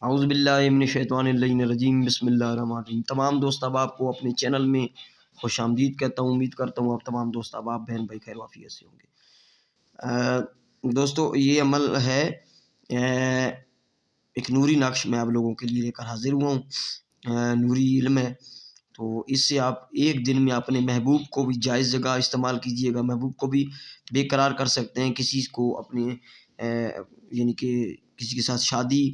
اعوذ باللہ من الشیطان الرجیم بسم اللہ الرحمن الرحیم۔ تمام دوست احباب کو اپنے چینل میں خوش آمدید کہتا ہوں۔ امید کرتا ہوں آپ تمام دوست احباب بہن بھائی خیر وافیت سے ہوں گے۔ دوستو یہ عمل ہے ایک نوری نقش میں آپ لوگوں کے لیے لے کر حاضر ہوا ہوں۔ نوری علم ہے، تو اس سے آپ ایک دن میں اپنے محبوب کو بھی جائز جگہ استعمال کیجئے گا، محبوب کو بھی بے قرار کر سکتے ہیں، کسی کو اپنے یعنی کہ کسی کے ساتھ شادی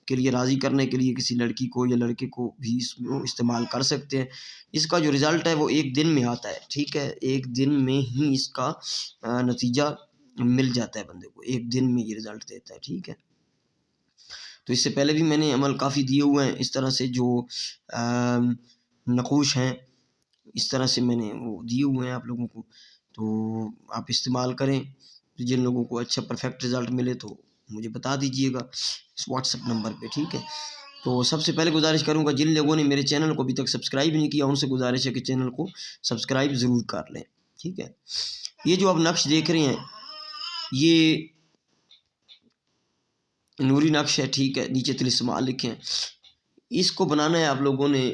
کے لیے راضی کرنے کے لیے کسی لڑکی کو یا لڑکے کو بھی اس کو استعمال کر سکتے ہیں۔ اس کا جو رزلٹ ہے وہ ایک دن میں آتا ہے، ٹھیک ہے، ایک دن میں ہی اس کا نتیجہ مل جاتا ہے بندے کو، ایک دن میں یہ رزلٹ دیتا ہے، ٹھیک ہے۔ تو اس سے پہلے بھی میں نے عمل کافی دیے ہوئے ہیں، اس طرح سے جو نقوش ہیں اس طرح سے میں نے وہ دیے ہوئے ہیں آپ لوگوں کو، تو آپ استعمال کریں۔ جن لوگوں کو اچھا پرفیکٹ رزلٹ ملے تو مجھے بتا دیجئے گا اس واٹس ایپ نمبر پہ، ٹھیک ہے۔ تو سب سے پہلے گزارش کروں گا جن لوگوں نے میرے چینل کو ابھی تک سبسکرائب نہیں کیا ان سے گزارش ہے کہ چینل کو سبسکرائب ضرور کر لیں، ٹھیک ہے۔ یہ جو آپ نقش دیکھ رہے ہیں یہ نوری نقش ہے، ٹھیک ہے، نیچے طلسمات لکھے ہیں۔ اس کو بنانا ہے آپ لوگوں نے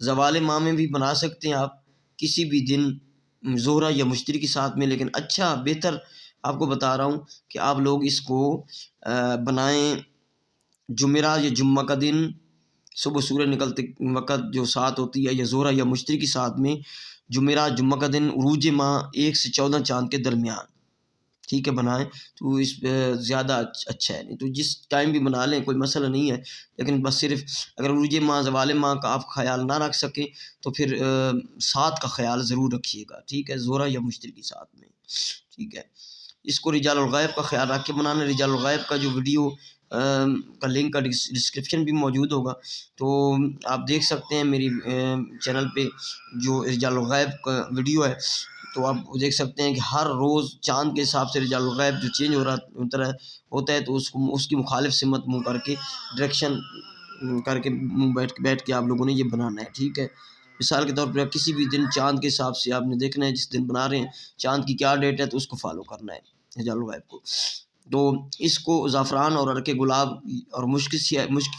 زوال ماہ میں بھی بنا سکتے ہیں، آپ کسی بھی دن زہرہ یا مشتری کے ساتھ میں، لیکن اچھا بہتر آپ کو بتا رہا ہوں کہ آپ لوگ اس کو بنائیں جمعرات یا جمعہ کا دن صبح سورج نکلتے وقت جو ساتھ ہوتی ہے، یا زہرہ یا مشتری کے ساتھ میں جمعرات جمعہ کا دن عروج ماہ 1 سے 14 چاند کے درمیان، ٹھیک ہے، بنائیں تو اس زیادہ اچھا ہے۔ نہیں تو جس ٹائم بھی بنا لیں کوئی مسئلہ نہیں ہے، لیکن بس صرف اگر عروج ماہ زوال ماہ کا آپ خیال نہ رکھ سکیں تو پھر ساتھ کا خیال ضرور رکھیے گا، ٹھیک ہے، زہرہ یا مشتری کے ساتھ میں، ٹھیک ہے۔ اس کو رجال الغیب کا خیال رکھ کے بنانا۔ رجال الغیب کا جو ویڈیو کا لنک کا ڈسکرپشن بھی موجود ہوگا، تو آپ دیکھ سکتے ہیں میری چینل پہ جو رجال الغیب کا ویڈیو ہے، تو آپ دیکھ سکتے ہیں کہ ہر روز چاند کے حساب سے رجال الغیب جو چینج ہو رہا ہوتا ہے، تو اس کی مخالف سمت منہ کر کے ڈائریکشن کر کے بیٹھ کے آپ لوگوں نے یہ بنانا ہے، ٹھیک ہے۔ مثال کے طور پر کسی بھی دن چاند کے حساب سے آپ نے دیکھنا ہے، جس دن بنا رہے ہیں چاند کی کیا ڈیٹ ہے تو اس کو فالو کرنا ہے رجال الغیب کو۔ تو اس کو زعفران اور عرق گلاب اور مشک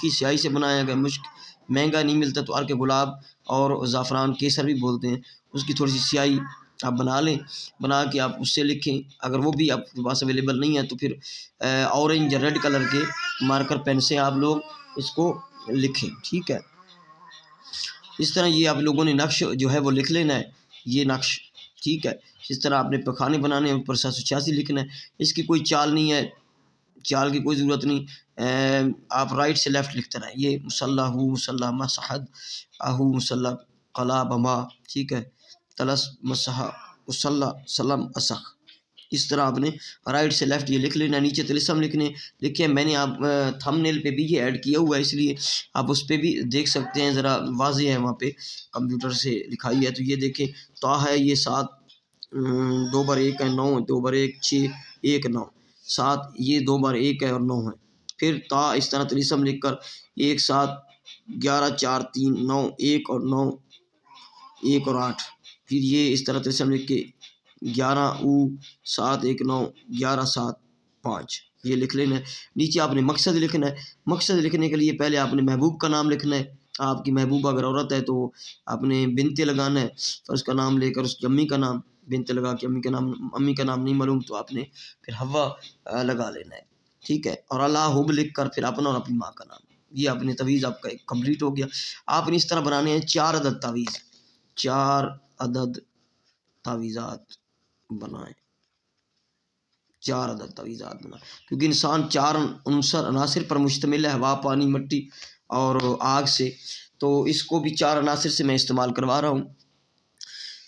کی سیاہی سے بنایا گیا۔ مشک مہنگا نہیں ملتا تو عرق گلاب اور زعفران کیسر بھی بولتے ہیں، اس کی تھوڑی سی سیاہی آپ بنا لیں، بنا کے آپ اس سے لکھیں۔ اگر وہ بھی آپ کے پاس اویلیبل نہیں ہے تو پھر اورنج یا ریڈ کلر کے مارکر پین سے آپ لوگ اس کو لکھیں، ٹھیک ہے۔ اس طرح یہ آپ لوگوں نے نقش جو ہے وہ لکھ لینا ہے، یہ نقش، ٹھیک ہے۔ اس طرح آپ نے پخانے بنانے ہیں، اوپر 786 لکھنا ہے۔ اس کی کوئی چال نہیں ہے، چال کی کوئی ضرورت نہیں، آپ رائٹ سے لیفٹ لکھتے رہیں۔ یہ مسلح مسلح مسحد اہو مسلح قلا بما، ٹھیک ہے، تلس مسح مسلح سلم اسخ، اس طرح آپ نے رائٹ سے لیفٹ یہ لکھ لینا۔ نیچے طلسم لکھے میں نے آپ تھم نیل پہ بھی یہ ایڈ کیا ہوا ہے، اس لیے آپ اس پہ بھی دیکھ سکتے ہیں، ذرا واضح ہے وہاں پہ کمپیوٹر سے لکھائی ہے، تو یہ دیکھیں تا ہے، یہ 7 2 بار 1 ہے 9، 2 بار 1 6 1 9 7، یہ 2 بار 1 ہے اور 9 ہے۔ پھر تا اس طرح طلسم لکھ کر 1 7 11 4 3 9 1 اور 9 1 اور 8، پھر یہ اس طرح طلسم لکھ کے 11 او 7 1 9 11 7 5 یہ لکھ لینا ہے۔ نیچے آپ نے مقصد لکھنا ہے۔ مقصد لکھنے کے لیے پہلے آپ نے محبوب کا نام لکھنا ہے۔ آپ کی محبوب اگر عورت ہے تو آپ نے بنت لگانا ہے، اور اس کا نام لے کر اس کی امی کا نام، بنت لگا کے امی کا نام نہیں معلوم تو آپ نے پھر حوا لگا لینا ہے، ٹھیک ہے، اور اللہ حب لکھ کر پھر اپنا اور اپنی ماں کا نام۔ یہ اپنے تعویذ آپ کا کمپلیٹ ہو گیا۔ آپ نے اس طرح بنانے ہیں 4 عدد تعویذ، 4 عدد تعویذات بنائیں، 4 عدد تعویذات بنائیں، کیونکہ انسان 4 عناصر پر مشتمل ہے، ہوا پانی مٹی اور آگ سے، تو اس کو بھی 4 عناصر سے میں استعمال کروا رہا ہوں۔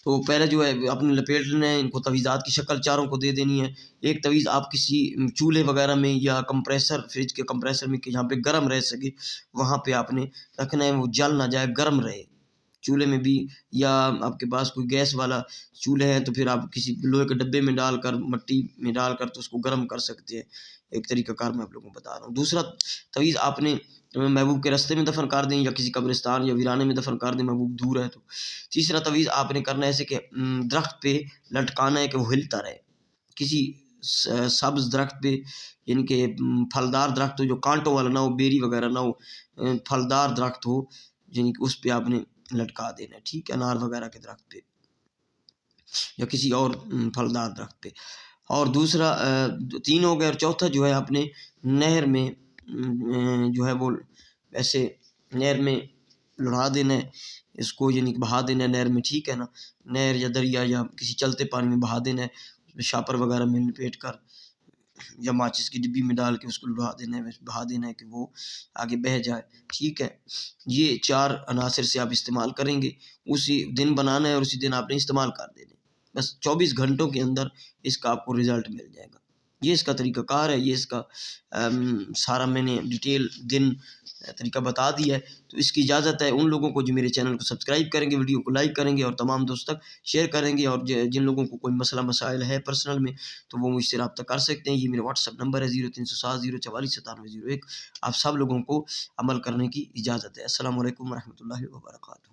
تو پہلے جو ہے اپنے لپیٹ لینا ہے، ان کو تعویذات کی شکل چاروں کو دے دینی ہے۔ ایک تعویذ آپ کسی چولہے وغیرہ میں یا کمپریسر، فریج کے کمپریسر میں کہ جہاں پہ گرم رہ سکے وہاں پہ آپ نے رکھنا ہے، وہ جل نہ جائے، گرم رہے چولہے میں بھی، یا آپ کے پاس کوئی گیس والا چولہا ہے تو پھر آپ کسی لوہے کے ڈبے میں ڈال کر، مٹی میں ڈال کر تو اس کو گرم کر سکتے ہیں۔ ایک طریقہ کار میں آپ لوگوں کو بتا رہا ہوں۔ دوسرا تعویذ آپ نے محبوب کے رستے میں دفن کر دیں یا کسی قبرستان یا ویرانے میں دفن کر دیں، محبوب دور ہے تو۔ تیسرا تعویذ آپ نے کرنا ہے ایسے کہ درخت پہ لٹکانا ہے کہ وہ ہلتا رہے، کسی سبز درخت پہ، یعنی کہ پھلدار درخت ہو جو کانٹوں والا نہ ہو، بیری وغیرہ نہ ہو، پھلدار درخت ہو، یعنی کہ اس پہ آپ نے لٹکا دینا ہے، ٹھیک ہے، انار وغیرہ کے درخت پہ یا کسی اور پھلدار درخت پہ۔ اور دوسرا 3 ہو گئے، اور چوتھا جو ہے آپ نے نہر میں جو ہے وہ ایسے نہر میں لڑا دینا ہے اس کو، یعنی کہ بہا دینا ہے نہر میں، ٹھیک ہے نا، نہر یا دریا یا کسی چلتے پانی میں بہا دینا ہے، اس میں شاپر وغیرہ میں لپیٹ کر یا ماچس کی ڈبی میں ڈال کے اس کو لڑا دینا ہے، بہا دینا ہے کہ وہ آگے بہہ جائے، ٹھیک ہے۔ یہ 4 عناصر سے آپ استعمال کریں گے، اسی دن بنانا ہے اور اسی دن آپ نے استعمال کر دینا ہے، بس 24 گھنٹوں کے اندر اس کا آپ کو رزلٹ مل جائے گا۔ یہ اس کا طریقہ کار ہے، یہ اس کا سارا میں نے ڈیٹیل دن طریقہ بتا دیا ہے۔ تو اس کی اجازت ہے ان لوگوں کو جو میرے چینل کو سبسکرائب کریں گے، ویڈیو کو لائک کریں گے اور تمام دوست تک شیئر کریں گے، اور جن لوگوں کو کوئی مسئلہ مسائل ہے پرسنل میں تو وہ مجھ سے رابطہ کر سکتے ہیں۔ یہ میرا واٹس ایپ نمبر ہے 0307 044 9701۔ آپ سب لوگوں کو عمل کرنے کی اجازت ہے۔ السلام علیکم ورحمۃ اللہ وبرکاتہ۔